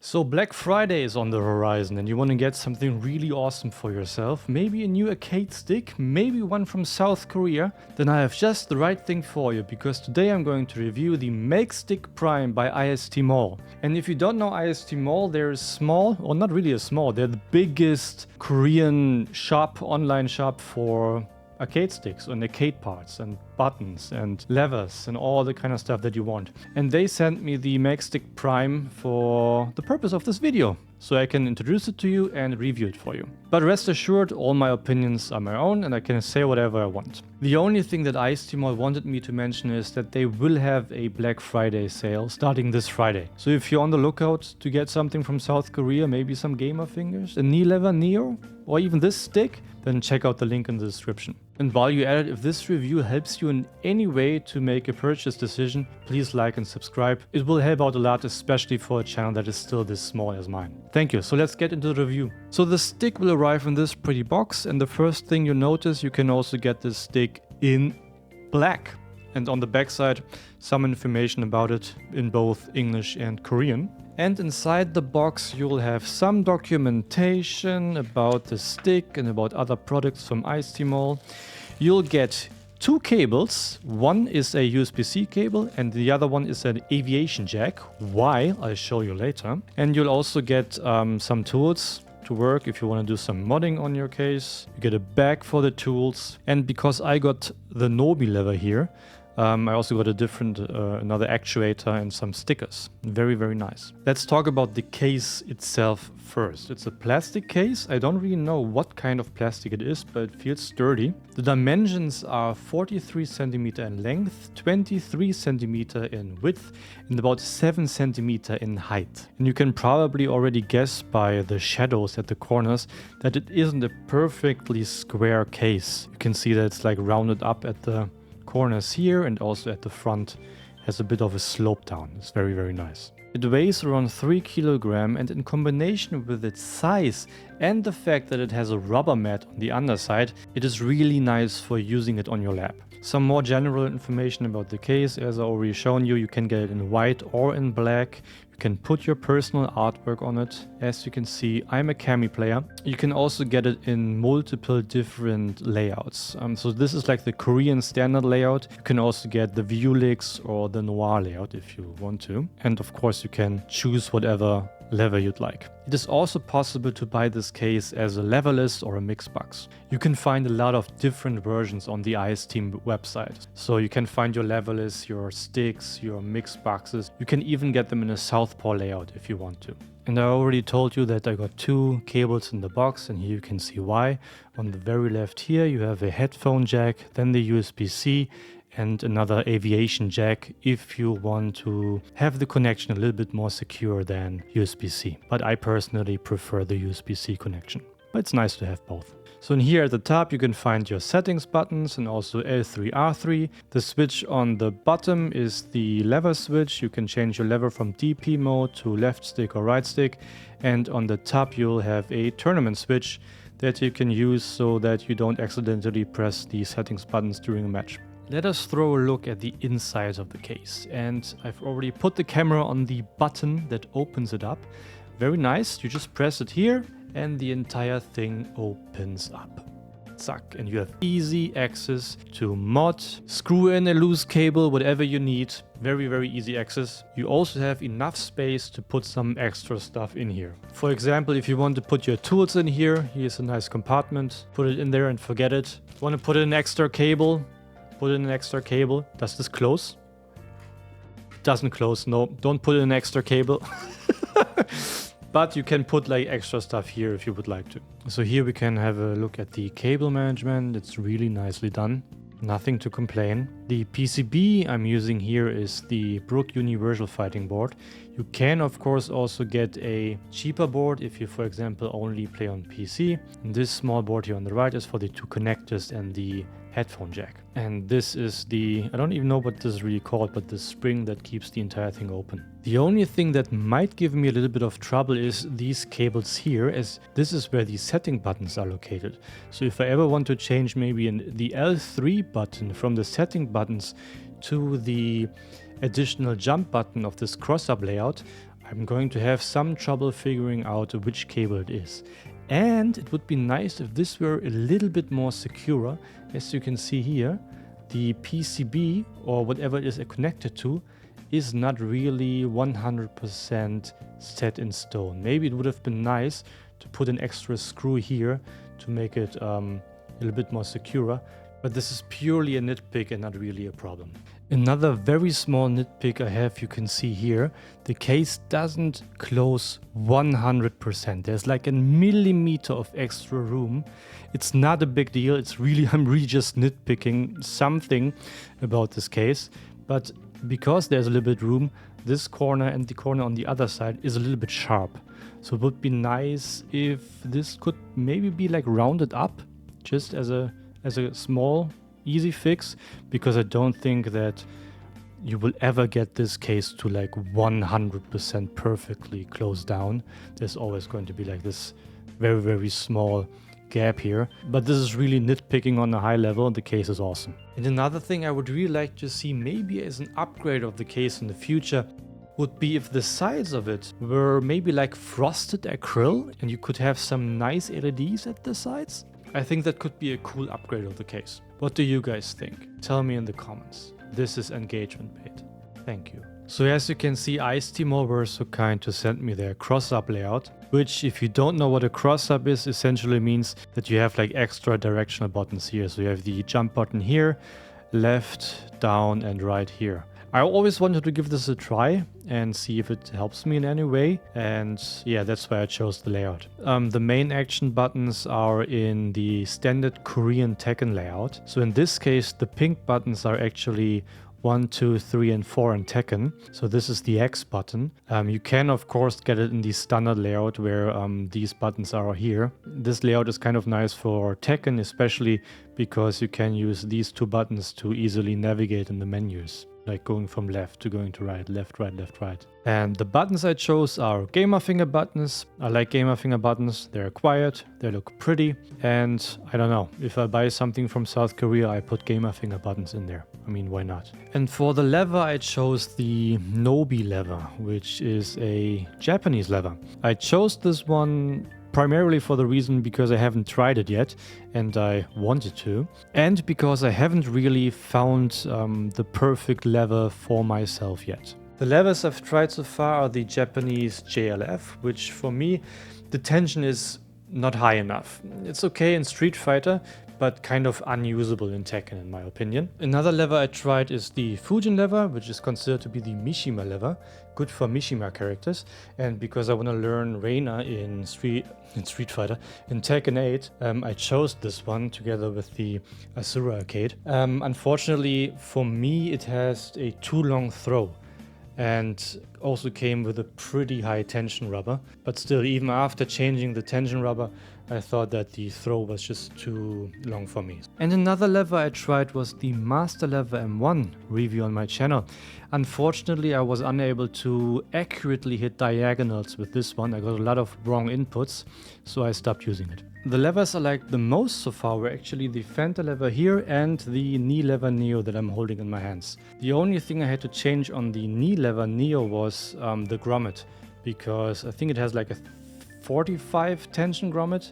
So Black Friday is on the horizon and you want to get something really awesome for yourself, maybe a new arcade stick, maybe one from South Korea, then I have just the right thing for you, because today I'm going to review the Makestick Prime by Istmall. And if you don't know Istmall, they're small, or not really a small, they're the biggest Korean shop, online shop for arcade sticks and arcade parts and buttons and levers and all the kind of stuff that you want. And they sent me the Makestick Prime for the purpose of this video, so I can introduce it to you and review it for you. But rest assured, all my opinions are my own and I can say whatever I want. The only thing that Istmall wanted me to mention is that they will have a Black Friday sale starting this Friday. So if you're on the lookout to get something from South Korea, maybe some Gamerfingers, a Nobi Lever Neo, or even this stick, then check out the link in the description. And while you're at it, if this review helps you in any way to make a purchase decision, please like and subscribe. It will help out a lot, especially for a channel that is still this small as mine. Thank you. So let's get into the review. So the stick will arrive in this pretty box, and the first thing you notice, you can also get this stick in black. And on the back side, some information about it in both English and Korean. And inside the box you'll have some documentation about the stick and about other products from Istmall. You'll get two cables. One is a USB-C cable and the other one is an aviation jack. Why? I'll show you later. And you'll also get some tools to work if you want to do some modding on your case. You get a bag for the tools. And because I got the Nobi Lever here, I also got a different, another actuator and some stickers. Very, very nice. Let's talk about the case itself first. It's a plastic case. I don't really know what kind of plastic it is, but it feels sturdy. The dimensions are 43 centimeter in length, 23 centimeter in width, and about 7 centimeter in height. And you can probably already guess by the shadows at the corners that it isn't a perfectly square case. You can see that it's like rounded up at the corners here, and also at the front has a bit of a slope down. It's very, very nice. It weighs around 3 kilograms, and in combination with its size and the fact that it has a rubber mat on the underside, it is really nice for using it on your lap. Some more general information about the case, as I already shown you, you can get it in white or in black. You can put your personal artwork on it. As you can see, I'm a Kami player. You can also get it in multiple different layouts. So this is like the Korean standard layout. You can also get the Vuelix or the Noir layout if you want to. And of course you can choose whatever lever you'd like. It is also possible to buy this case as a leverless or a mix box. You can find a lot of different versions on the Istmall website. So you can find your leverless, your sticks, your mix boxes. You can even get them in a southpaw layout if you want to. And I already told you that I got two cables in the box, and here you can see why. On the very left here you have a headphone jack, then the USB-C, and another aviation jack if you want to have the connection a little bit more secure than USB-C. But I personally prefer the USB-C connection. But it's nice to have both. So in here at the top you can find your settings buttons and also L3, R3. The switch on the bottom is the lever switch. You can change your lever from DP mode to left stick or right stick. And on the top you'll have a tournament switch that you can use so that you don't accidentally press the settings buttons during a match. Let us throw a look at the inside of the case, and I've already put the camera on the button that opens it up. Very nice, you just press it here and the entire thing opens up. Zack, and you have easy access to mod, screw in a loose cable, whatever you need. Very, very easy access. You also have enough space to put some extra stuff in here. For example, if you want to put your tools in here, here's a nice compartment. Put it in there and forget it. Want to put in an extra cable? Put in an extra cable. Does this close? Doesn't close. No, don't put in an extra cable. But you can put like extra stuff here if you would like to. So here we can have a look at the cable management. It's really nicely done. Nothing to complain. The PCB I'm using here is the Brook Universal Fighting Board. You can of course also get a cheaper board if you, for example, only play on PC. And this small board here on the right is for the two connectors and the headphone jack. And this is the, I don't even know what this is really called, but the spring that keeps the entire thing open. The only thing that might give me a little bit of trouble is these cables here, as this is where the setting buttons are located. So if I ever want to change maybe the L3 button from the setting buttons to the additional jump button of this CrossUp Layout, I I'm going to have some trouble figuring out which cable it is. And it would be nice if this were a little bit more secure. As you can see here, the PCB or whatever it is connected to is not really 100% set in stone. Maybe it would have been nice to put an extra screw here to make it a little bit more secure, but this is purely a nitpick and not really a problem. Another very small nitpick I have, you can see here, the case doesn't close 100%. There's like a millimeter of extra room. It's not a big deal. I'm really just nitpicking something about this case, but because there's a little bit room, this corner and the corner on the other side is a little bit sharp. So it would be nice if this could maybe be like rounded up just as a small easy fix, because I don't think that you will ever get this case to like 100% perfectly closed down. There's always going to be like this very, very small gap here, but this is really nitpicking on a high level. The case is awesome. And another thing I would really like to see maybe as an upgrade of the case in the future would be if the sides of it were maybe like frosted acrylic and you could have some nice LEDs at the sides. I think that could be a cool upgrade of the case. What do you guys think? Tell me in the comments. This is engagement bait. Thank you. So as you can see, Istmall were so kind to send me their CrossUp Layout, which, if you don't know what a CrossUp is, essentially means that you have like extra directional buttons here. So you have the jump button here, left, down and right here. I always wanted to give this a try and see if it helps me in any way, and yeah, that's why I chose the layout. The main action buttons are in the standard Korean Tekken layout. So in this case, the pink buttons are actually 1, 2, 3 and 4 in Tekken. So this is the X button. You can of course get it in the standard layout where these buttons are here. This layout is kind of nice for Tekken, especially because you can use these two buttons to easily navigate in the menus, like going from left to going to right, left, right, left, right. And the buttons I chose are Gamerfinger buttons. I like Gamerfinger buttons. They're quiet, they look pretty, and I don't know, if I buy something from South Korea, I put Gamerfinger buttons in there. I mean, why not? And for the lever, I chose the Nobi Lever, which is a Japanese lever. I chose this one primarily for the reason because I haven't tried it yet and I wanted to, and because I haven't really found the perfect lever for myself yet. The levers I've tried so far are the Japanese JLF, which for me the tension is not high enough. It's okay in Street Fighter, but kind of unusable in Tekken in my opinion. Another lever I tried is the Fujin lever, which is considered to be the Mishima lever, good for Mishima characters, and because I want to learn Reina in Street Fighter, in Tekken 8, I chose this one together with the Asura arcade. Unfortunately for me it has a too long throw and also came with a pretty high tension rubber, but still, even after changing the tension rubber, I thought that the throw was just too long for me. And another lever I tried was the Master Lever M1 review on my channel. Unfortunately, I was unable to accurately hit diagonals with this one. I got a lot of wrong inputs, so I stopped using it. The levers I liked the most so far were actually the Fanta lever here and the knee lever Neo that I'm holding in my hands. The only thing I had to change on the knee lever Neo was the grommet, because I think it has like a 45 tension grommet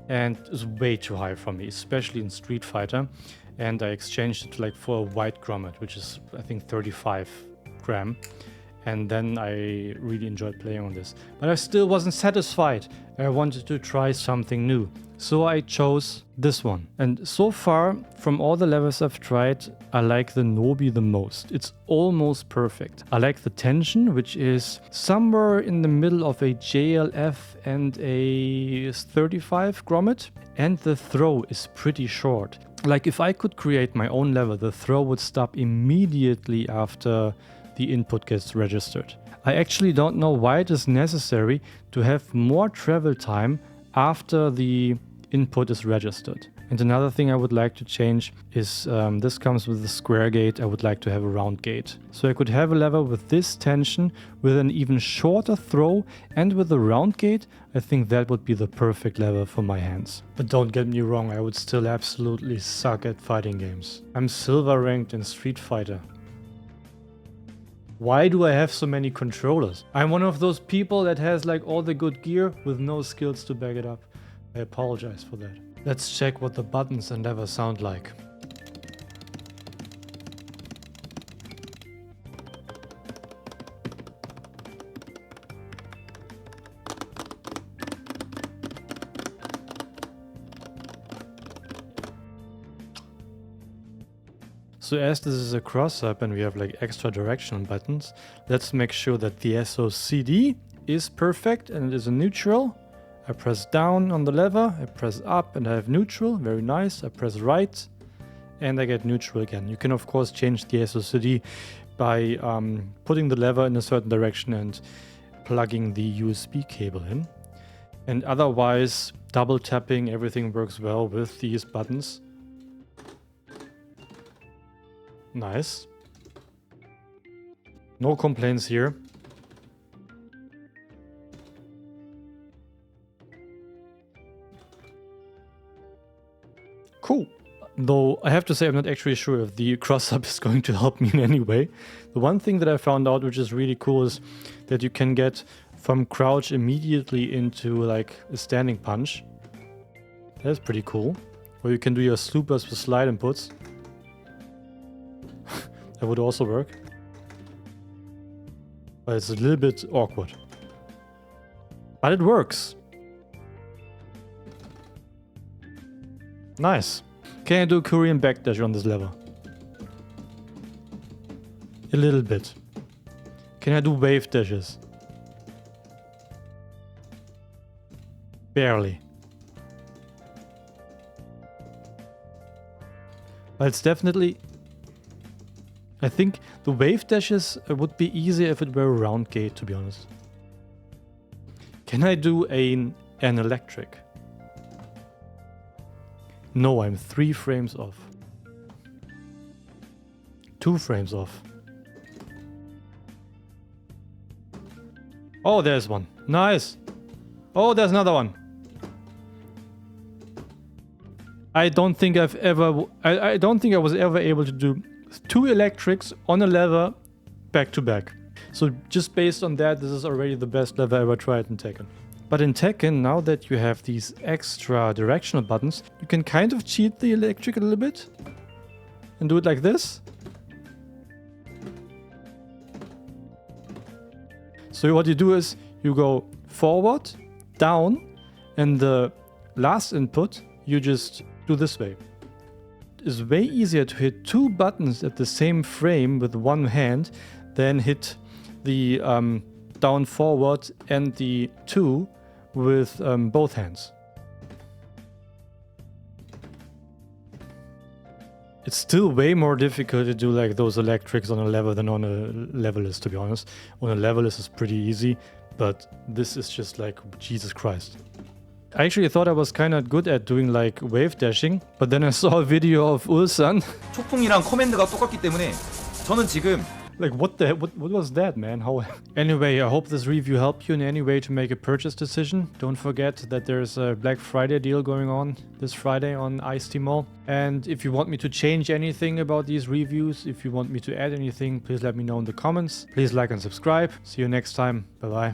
and it's way too high for me, especially in Street Fighter, and I exchanged it for a white grommet, which is I think 35 gram, and then I really enjoyed playing on this. But I still wasn't satisfied. I wanted to try something new, so I chose this one. And so far, from all the levers I've tried, I like the Nobi the most. It's almost perfect. I like the tension, which is somewhere in the middle of a JLF and a 35 grommet, and the throw is pretty short. Like, if I could create my own lever, the throw would stop immediately after the input gets registered. I actually don't know why it is necessary to have more travel time after the input is registered. And another thing I would like to change is this comes with a square gate. I would like to have a round gate. So I could have a lever with this tension, with an even shorter throw, and with a round gate. I think that would be the perfect lever for my hands. But don't get me wrong, I would still absolutely suck at fighting games. I'm silver ranked in Street Fighter. Why do I have so many controllers? I'm one of those people that has like all the good gear with no skills to back it up. I apologize for that. Let's check what the buttons and levers sound like. So as this is a cross-up and we have like extra directional buttons, let's make sure that the SOCD is perfect and it is a neutral. I press down on the lever, I press up and I have neutral, very nice. I press right and I get neutral again. You can of course change the SOCD by putting the lever in a certain direction and plugging the USB cable in. And otherwise, double tapping, everything works well with these buttons. Nice. No complaints here. Cool. Though I have to say I'm not actually sure if the cross-up is going to help me in any way. The one thing that I found out which is really cool is that you can get from crouch immediately into like a standing punch. That's pretty cool. Or you can do your sloopers with slide inputs. That would also work. But it's a little bit awkward. But it works. Nice. Can I do Korean backdash on this lever? A little bit. Can I do wave dashes? Barely. But it's definitely... I think the wave dashes would be easier if it were a round gate, to be honest. Can I do an electric? No, I'm 3 frames off. 2 frames off. Oh, there's one. Nice. Oh, there's another one. I don't think I was ever able to do 2 electrics on a lever back to back. So just based on that, this is already the best lever I ever tried in Tekken. But in Tekken, now that you have these extra directional buttons, you can kind of cheat the electric a little bit and do it like this. So what you do is you go forward, down, and the last input you just do this way. It's way easier to hit 2 buttons at the same frame with one hand than hit the down forward and the 2 with both hands. It's still way more difficult to do like those electrics on a lever than on a levelist, to be honest. On a levelist is pretty easy, but this is just like Jesus Christ. I actually thought I was kind of good at doing like wave dashing, but then I saw a video of Ulsan. 초풍이랑 커맨드가 똑같기 때문에 저는 지금 Like what was that, man? How? Anyway, I hope this review helped you in any way to make a purchase decision. Don't forget that there's a Black Friday deal going on this Friday on Istmall. And if you want me to change anything about these reviews, if you want me to add anything, please let me know in the comments. Please like and subscribe. See you next time. Bye bye.